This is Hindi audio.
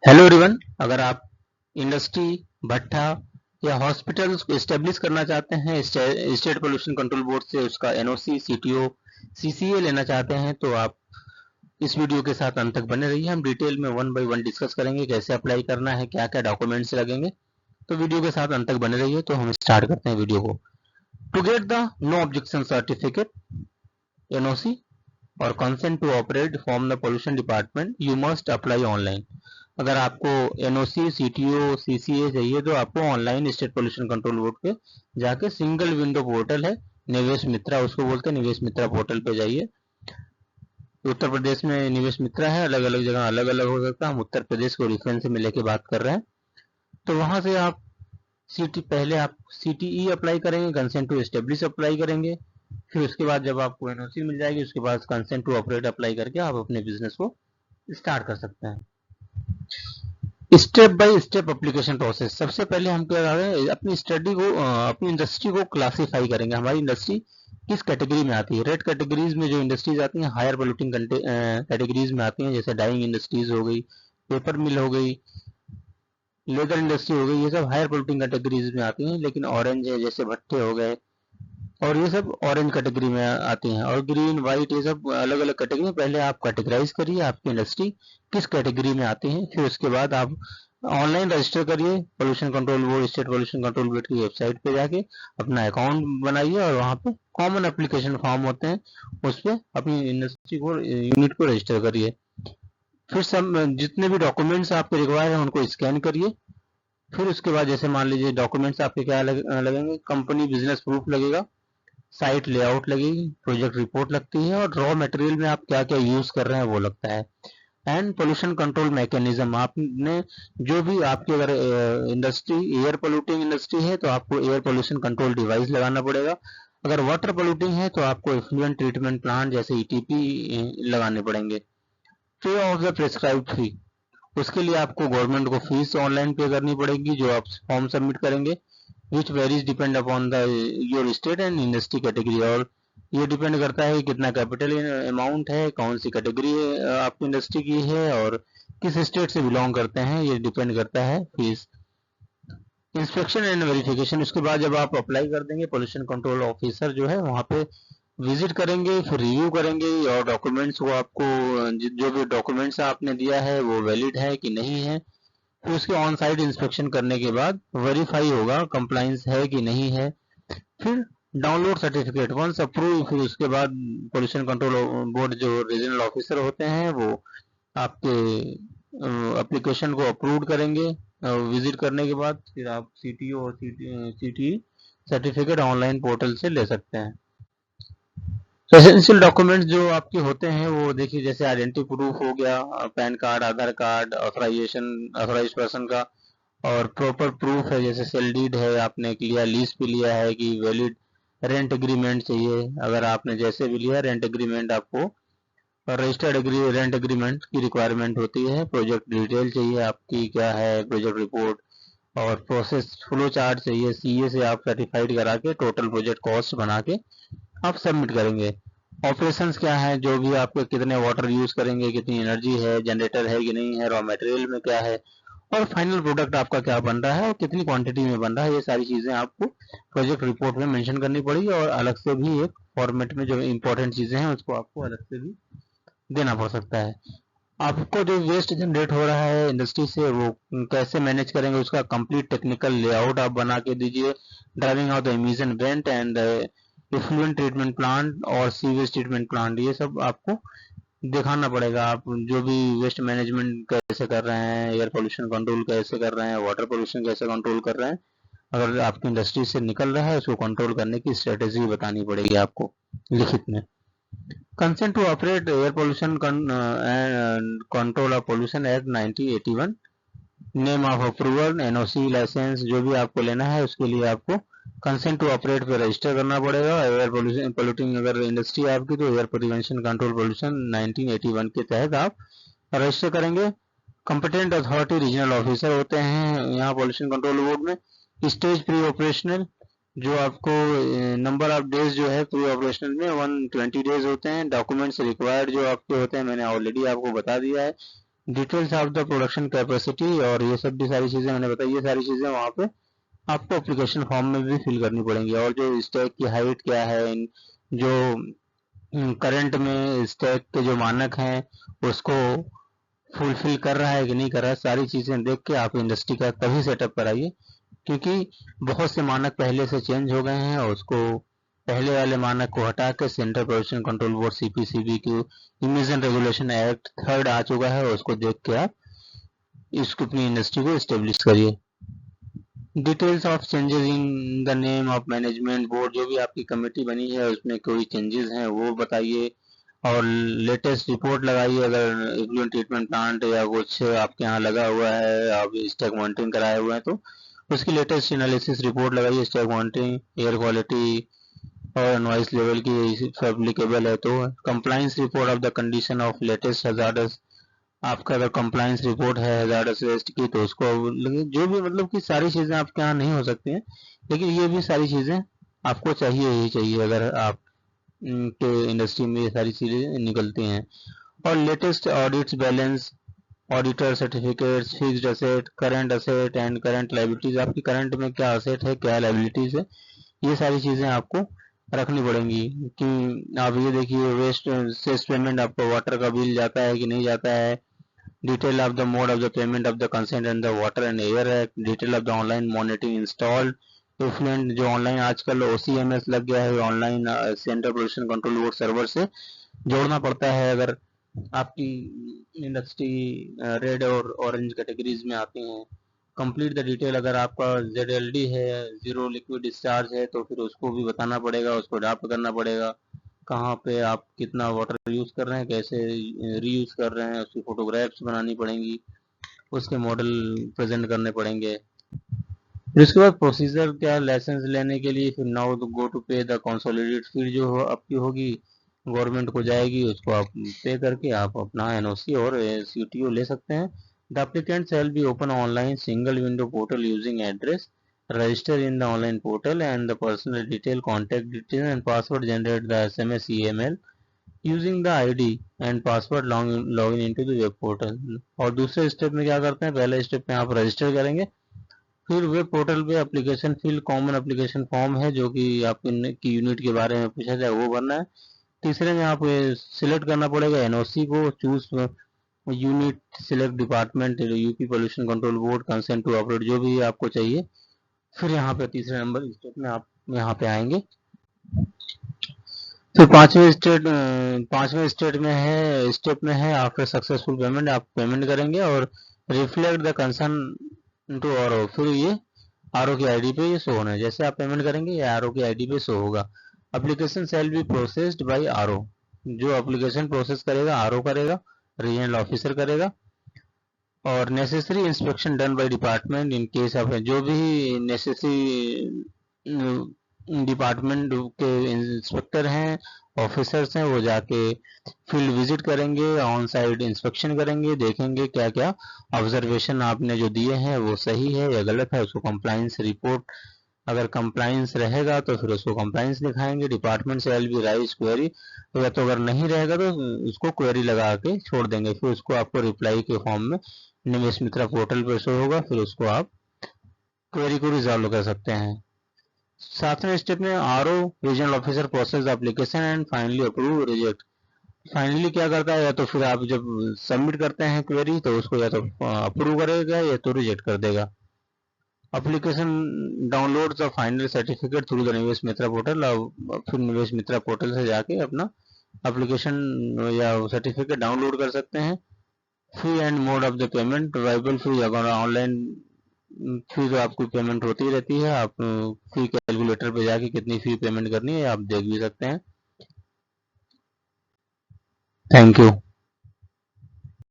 हेलो एवरीवन, अगर आप इंडस्ट्री, भट्ठा या हॉस्पिटल्स को एस्टेब्लिश करना चाहते हैं स्टेट पोल्यूशन कंट्रोल बोर्ड से उसका एनओसी, सीटीओ, सीसीए लेना चाहते हैं तो आप इस वीडियो के साथ अंत तक बने रहिए। हम डिटेल में 1 बाय 1 डिस्कस करेंगे कैसे अप्लाई करना है, क्या क्या डॉक्यूमेंट्स लगेंगे। तो वीडियो के साथ अंत तक बने रहिए। तो हम स्टार्ट करते हैं वीडियो को। To get the no objection certificate, NOC और consent to operate from the pollution department you must apply online. अगर आपको एनओसी, सीटीओ, सीसीए चाहिए तो आपको online state pollution control board पे जाके सिंगल विंडो पोर्टल है निवेश मित्रा, उसको बोलते हैं निवेश मित्रा पोर्टल पे जाइए। उत्तर प्रदेश में निवेश मित्रा है, अलग अलग जगह अलग अलग हो सकता है। हम उत्तर प्रदेश को रेफरेंस में लेके बात कर रहे हैं। तो वहां से आप पहले आप सीटीई अप्लाई करेंगे, कंसेंट टू एस्टेब्लिश अप्लाई करेंगे। फिर उसके बाद जब आपको एनओसी मिल जाएगी उसके बाद कंसेंट टू ऑपरेट अप्लाई करके आप अपने बिजनेस को स्टार्ट कर सकते हैं। Step by step application process. सबसे पहले हम क्या कर रहे हैं, अपनी स्टडी को अपनी इंडस्ट्री को क्लासिफाई करेंगे। हमारी इंडस्ट्री किस कैटेगरी में आती है। रेड कैटेगरीज में जो इंडस्ट्रीज आती हैं हायर पोल्यूटिंग कैटेगरीज में आती हैं, जैसे डाइंग इंडस्ट्रीज हो गई, पेपर मिल हो गई, लेदर इंडस्ट्री हो गई, ये सब हायर पोल्यूटिंग कैटेगरीज में आती हैं। लेकिन ऑरेंज है जैसे भट्टे हो गए और ये सब ऑरेंज कैटेगरी में आती हैं। और ग्रीन, व्हाइट, ये सब अलग अलग कैटेगरी में। पहले आप कैटेगराइज करिए आपकी इंडस्ट्री किस कैटेगरी में आती है। फिर उसके बाद आप ऑनलाइन रजिस्टर करिए pollution control board, state pollution control board की वेबसाइट पे जाके अपना अकाउंट बनाइए और वहाँ पे कॉमन एप्लीकेशन फॉर्म होते हैं, उस पर अपनी इंडस्ट्री को, यूनिट को रजिस्टर करिए। फिर सब जितने भी डॉक्यूमेंट्स आपके रिक्वायर हैं उनको स्कैन करिए। फिर उसके बाद जैसे मान लीजिए डॉक्यूमेंट्स आपके क्या लगेंगे, कंपनी बिजनेस प्रूफ लगेगा, साइट लेआउट लगेगी, प्रोजेक्ट रिपोर्ट लगती है और रॉ मटेरियल में आप क्या क्या यूज कर रहे हैं वो लगता है। एंड पोल्यूशन कंट्रोल मैकेनिज्म, आपने जो भी आपकी अगर इंडस्ट्री एयर पोल्यूटिंग इंडस्ट्री है तो आपको एयर पोल्यूशन कंट्रोल डिवाइस लगाना पड़ेगा। अगर वाटर पोल्यूटिंग है तो आपको इफ्लुएंट ट्रीटमेंट प्लांट जैसे ईटीपी लगाने पड़ेंगे। फ्री ऑफ द प्रिस्क्राइब्ड फी, उसके लिए आपको गवर्नमेंट को फीस ऑनलाइन पे करनी पड़ेगी जो आप फॉर्म सबमिट करेंगे, which varies depend upon the your state and industry category. और ये डिपेंड करता है कितना कैपिटल अमाउंट है, कौन सी कैटेगरी आपकी इंडस्ट्री की है और किस स्टेट से बिलोंग करते हैं, ये डिपेंड करता है फीस। इंस्पेक्शन एंड वेरिफिकेशन, उसके बाद जब आप अप्लाई कर देंगे पोल्यूशन कंट्रोल ऑफिसर जो है वहाँ पे विजिट करेंगे, फिर रिव्यू करेंगे और डॉक्यूमेंट्स को आपको जो भी डॉक्यूमेंट्स आपने दिया है वो वैलिड है कि नहीं है। फिर उसके ऑन साइट इंस्पेक्शन करने के बाद वेरीफाई होगा कंप्लाइंस है कि नहीं है। फिर डाउनलोड सर्टिफिकेट वंस अप्रूव, फिर उसके बाद पोल्यूशन कंट्रोल बोर्ड जो रीजनल ऑफिसर होते हैं वो आपके एप्लीकेशन को अप्रूव करेंगे। विजिट करने के बाद फिर आप सीटीओ और सीटी सर्टिफिकेट ऑनलाइन पोर्टल से ले सकते हैं। एसेंशियल डॉक्यूमेंट्स जो आपके होते हैं वो देखिए, जैसे आइडेंटिटी प्रूफ हो गया, पैन कार्ड, आधार कार्ड, ऑथराइजेशन ऑथराइज पर्सन का, और प्रॉपर प्रूफ है जैसे सेल डीड है आपने लिया, लीज पे लिया है कि वैलिड, रेंट एग्रीमेंट चाहिए अगर आपने जैसे भी लिया रेंट एग्रीमेंट आपको, और रजिस्टर्ड रेंट एग्रीमेंट की रिक्वायरमेंट होती है। प्रोजेक्ट डिटेल चाहिए आपकी क्या है, प्रोजेक्ट रिपोर्ट और प्रोसेस फ्लो चार्ट चाहिए। सीए से आप सर्टिफाइड करा के टोटल प्रोजेक्ट कॉस्ट बना के आप सबमिट करेंगे। ऑपरेशंस क्या है, जो भी आपके कितने वाटर यूज करेंगे, कितनी एनर्जी है, जनरेटर है कि नहीं है, रॉ मटेरियल में क्या है, और फाइनल प्रोडक्ट आपका क्या बन रहा है और कितनी क्वांटिटी में बन रहा है, ये सारी चीजें आपको प्रोजेक्ट रिपोर्ट में मेंशन करनी पड़ेगी। और अलग से भी एक फॉर्मेट में जो इंपॉर्टेंट चीजें हैं उसको आपको अलग से भी देना पड़ सकता है। आपको जो वेस्ट जनरेट हो रहा है इंडस्ट्री से वो कैसे मैनेज करेंगे, उसका कंप्लीट टेक्निकल लेआउट आप बना के दीजिए। Driving out the emission went and effluent treatment plant और सीवेज ट्रीटमेंट प्लांट, ये सब आपको दिखाना पड़ेगा। आप जो भी वेस्ट मैनेजमेंट कैसे कर रहे हैं, एयर पोल्यूशन कंट्रोल कैसे कर रहे हैं, वाटर पोल्यूशन कैसे कंट्रोल कर रहे हैं, अगर आपकी इंडस्ट्री से निकल रहा है उसको कंट्रोल करने की स्ट्रेटेजी बतानी पड़ेगी आपको लिखित में। Consent to operate air pollution control of pollution act 1981, name of approval, NOC, licence जो भी आपको लेना है उसके लिए आपको कंसेंट टू ऑपरेट पे रजिस्टर करना पड़ेगा। एयर पोल्यूशन पोल्यूटिंग अगर इंडस्ट्री है आपकी तो एयर प्रिवेंशन कंट्रोल पोल्यूशन 1981 के तहत आप रजिस्टर करेंगे। कंपिटेंट अथॉरिटी रीजनल ऑफिसर होते हैं यहाँ पोल्यूशन कंट्रोल बोर्ड में। स्टेज प्री ऑपरेशनल, जो आपको नंबर ऑफ डेज जो है प्री ऑपरेशनल में 120 डेज होते हैं। डॉक्यूमेंट्स रिक्वायर्ड जो आपके होते हैं मैंने ऑलरेडी आपको बता दिया है। Details of the production capacity, और ये सब भी सारी चीज़ें मैंने बताई, ये सारी चीज़ें वहाँ पे आपको एप्लीकेशन फॉर्म में भी फिल करनी पड़ेंगी। और जो स्टैक की हाइट क्या है, जो करंट में स्टैक के जो मानक हैं उसको फुलफिल कर रहा है कि नहीं कर रहा है, सारी चीज़ें देख के आप इंडस्ट्री का तभी सेटअप कराइए, क्योंकि बहुत से मानक पहले से चेंज हो गए हैं और उसको पहले वाले मानक को हटा के central production control board CPCB की इमिशन रेगुलेशन एक्ट 3rd आ चुका है, उसको देख के आप इसको अपनी इंडस्ट्री को इस्टेब्लिश करिए। Details of changes in the name of management board, जो भी आपकी कमेटी बनी है उसमें कोई चेंजेस हैं वो बताइए, और लेटेस्ट रिपोर्ट लगाइए अगर इफ्लुएंट ट्रीटमेंट प्लांट या कुछ आपके यहाँ लगा हुआ है, आप स्टैक मॉनिटरिंग कराए हुए हैं तो उसकी लेटेस्ट एनालिसिस रिपोर्ट लगाइए, स्टैक मॉनिटरिंग, एयर क्वालिटी और नॉइस लेवल की एप्लीकेबल है तो। Compliance report of the condition of latest hazardous, आपका अगर कंप्लायंस रिपोर्ट है हजार्डस वेस्ट की तो उसको, जो भी मतलब कि सारी चीज़ें आपके यहाँ नहीं हो सकती हैं, लेकिन ये भी सारी चीज़ें आपको चाहिए ही चाहिए अगर आप के इंडस्ट्री में ये सारी चीज़ें निकलती हैं। और latest audits, balance, auditor certificates, fixed asset, current asset and current liabilities, आपकी करंट में क्या असेट है क्या लाइबिलिटीज है, ये सारी चीज़ें आपको रखनी पड़ेंगी। कि आप ये देखिए वेस्ट सेस पेमेंट, आपको वाटर का बिल जाता है कि नहीं जाता है, detail of the mode of the payment of the consent and the water and air act, detail of the online monitoring installed, effluent जो ऑनलाइन आजकल OCMS लग गया है, online central pollution control board server से जोड़ना पड़ता है अगर आपकी इंडस्ट्री रेड और ऑरेंज कैटेगरीज में आती हैं। कंप्लीट द डिटेल, अगर आपका ZLD है, जीरो लिक्विड डिस्चार्ज है तो फिर उसको भी बताना पड़ेगा, उसको ड्राफ्ट करना पड़ेगा, कहाँ पे आप कितना वाटर यूज़ कर रहे हैं, कैसे रीयूज़ कर रहे हैं, उसकी फोटोग्राफ्स बनानी पड़ेंगी, उसके मॉडल प्रेजेंट करने पड़ेंगे। फिर उसके बाद प्रोसीजर क्या, लाइसेंस लेने के लिए फिर नाउ गो टू पे द कंसोलिडेटेड फीस जो हो आपकी होगी गवर्नमेंट को जाएगी, उसको आप पे करके आप अपना NOC और CTO ले सकते हैं। The applicant shall be open online single window portal using address, register in the online portal and the personal detail, contact detail and password, generate the SMS email using the ID and password, login into the web portal। और दूसरे स्टेप में क्या करते हैं, पहले स्टेप में आप रजिस्टर करेंगे, फिर वेब पोर्टल पे application fill, common application form है जो कि आपकी यूनिट के बारे में पूछा जाए वो भरना है। तीसरे में आप सिलेक्ट करना पड़ेगा NOC को, choose unit, select department, UP pollution control board, consent to operate, जो भी आपको चाहिए। फिर यहाँ पे तीसरे नंबर स्टेप में आप यहाँ पे आएंगे। फिर पांचवें स्टेप में है आफ्टर सक्सेसफुल पेमेंट, आप पेमेंट करेंगे और reflect the concern to RO, फिर ये RO की आईडी पे ये शो होना है, जैसे आप पेमेंट करेंगे ये RO की आईडी पे शो होगा। Application shall be processed bye RO, जो एप्लीकेशन प्रोसेस करेगा RO करेगा, रीजनल ऑफिसर करेगा। और necessary inspection done by department in case of, जो भी नेसेसरी डिपार्टमेंट के इंस्पेक्टर हैं, ऑफिसर्स हैं, वो जाके फील्ड विजिट करेंगे, ऑन साइड इंस्पेक्शन करेंगे, देखेंगे क्या क्या ऑब्जर्वेशन आपने जो दिए हैं वो सही है या गलत है, उसको कंप्लाइंस रिपोर्ट, अगर कंप्लाइंस रहेगा तो फिर उसको कंप्लाइंस दिखाएंगे। डिपार्टमेंट से LB राइज क्वेरी, या तो अगर नहीं रहेगा तो उसको क्वेरी लगा के छोड़ देंगे, फिर उसको आपको रिप्लाई के फॉर्म में निवेश मित्रा पोर्टल पर शो होगा, फिर उसको आप क्वेरी को रिजॉल्व कर सकते हैं। सातवें स्टेप में RO regional officer process application and finally approve reject. Finally क्या करता है, या तो फिर आप जब सबमिट करते हैं क्वेरी तो उसको या तो अप्रूव करेगा या तो रिजेक्ट कर देगा। Application download the final certificate through the निवेश मित्रा पोर्टल, फिर निवेश मित्रा पोर्टल से जाके अपना एप्लीकेशन या सर्टिफिकेट डाउनलोड कर सकते हैं। Fee and mode of the payment, viable fee, अगर ऑनलाइन फी तो आपकी पेमेंट होती रहती है, आप फी कैलकुलेटर पे जाके कितनी फी पेमेंट करनी है आप देख भी सकते हैं। Thank you.